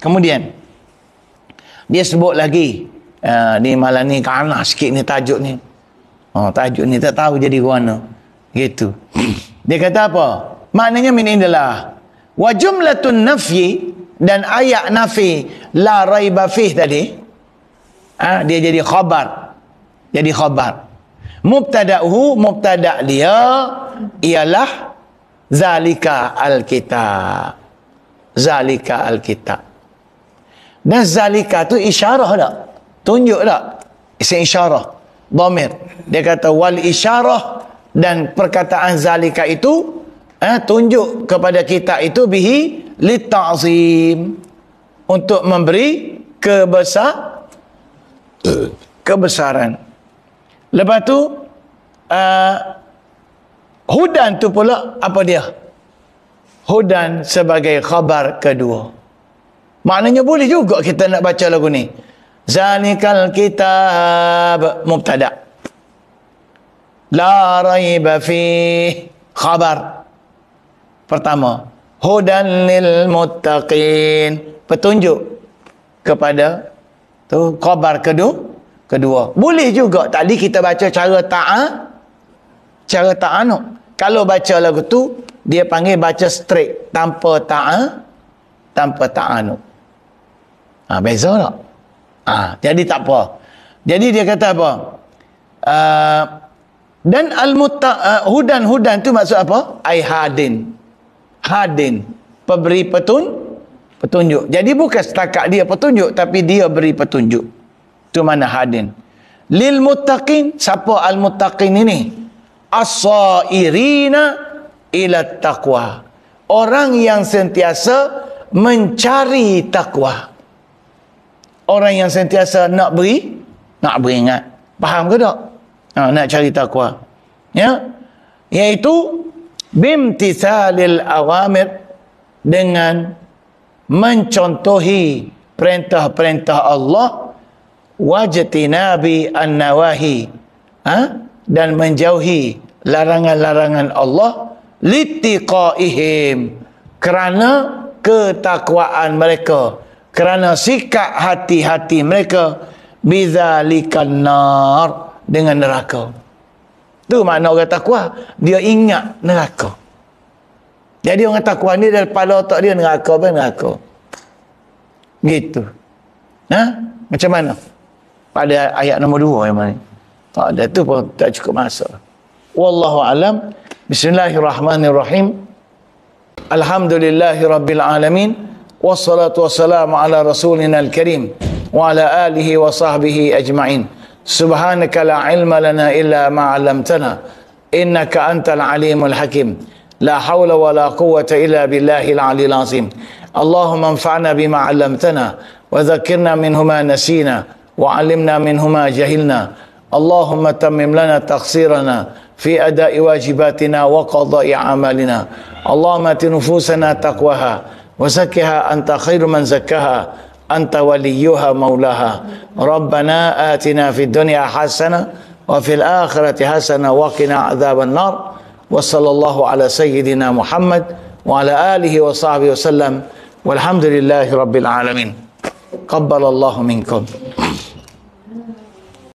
Kemudian dia sebut lagi, ni malam ni kalah sikit ni tajuk ni. Tajuk ni tak tahu jadi mana. Gitu. Dia kata apa? Maknanya min indillah. Wa jumlatun nafyi, dan ayat nafi la raiba fih tadi, dia jadi khabar. Jadi khabar. Mubtada'uhu, mubtada' dia ialah zalika alkitab. Zalika alkitab. Dan zalika tu isyarah tak? Tunjuk tak? Isim isyarah. Dhamir. Dia kata wal isyarah, dan perkataan zalika itu tunjuk kepada kita itu bihi litta'zim, untuk memberi kebesaran. Lepas tu hudan tu pula apa dia? Hudan sebagai khabar kedua. Maknanya boleh juga kita nak baca lagu ni. Zalikal kitab mubtada', la raiba fih khabar pertama, hudan lil muttaqin, petunjuk kepada tu khabar kedua. Boleh juga tadi kita baca cara ta'anuk. Kalau baca lagu tu dia panggil baca straight tanpa ta'anuk. Beza tak? Jadi tak apa. Jadi dia kata apa? Dan hudan tu maksud apa? Ai hadin, pemberi petunjuk. Jadi bukan setakat dia petunjuk, tapi dia beri petunjuk. Tu mana hadin. Lil muttaqin, siapa al muttaqin ini? As-sairina ila taqwa, orang yang sentiasa mencari takwa. Orang yang sentiasa nak beringat. Faham ke tak? Nak cari takwa. Ya? Iaitu bimtithalil awamir, dengan mencontohi perintah-perintah Allah, wajtinabi an-nawahi, dan menjauhi larangan-larangan Allah, litiqaihim, kerana ketakwaan mereka, kerana sikap hati-hati mereka, bidzalikan nar, dengan neraka. Tu makna orang takwa, dia ingat neraka. Jadi orang takwa ni dalam kepala otak dia neraka. Gitu. Macam mana? Pada ayat nombor 2 yang mana? Tak ada, tu pun tak cukup masa. Wallahu alam. Bismillahirrahmanirrahim. Alhamdulillahirabbil alamin. Wassalatu wassalamu ala rasulina al-karim wa ala alihi wa sahbihi ajma'in. Subhanaka la ilma lana illa ma 'allamtana innaka antal alimul hakim. La hawla wa la quwwata illa billahil aliyil azim. Allahumma anfa'na bima 'allamtana wa dhakkirna minhu ma nasina wa 'allimna minhu ma jahilna. Allahumma tammim lana taqsirana fi ada'i wajibatina wa qada'i amalina. Allahumma ati nufusana taqwaha wa zakkiha anta khairu man zakkaha anta waliyuha maulaha. Rabbana atina fid dunya hasanah wa fil akhirati hasanah wa qina adzaban nar. Wa sallallahu ala sayyidina Muhammad wa ala alihi wa sahbihi wasallam. Walhamdulillahi rabbil alamin. Qabbalallahu minkum.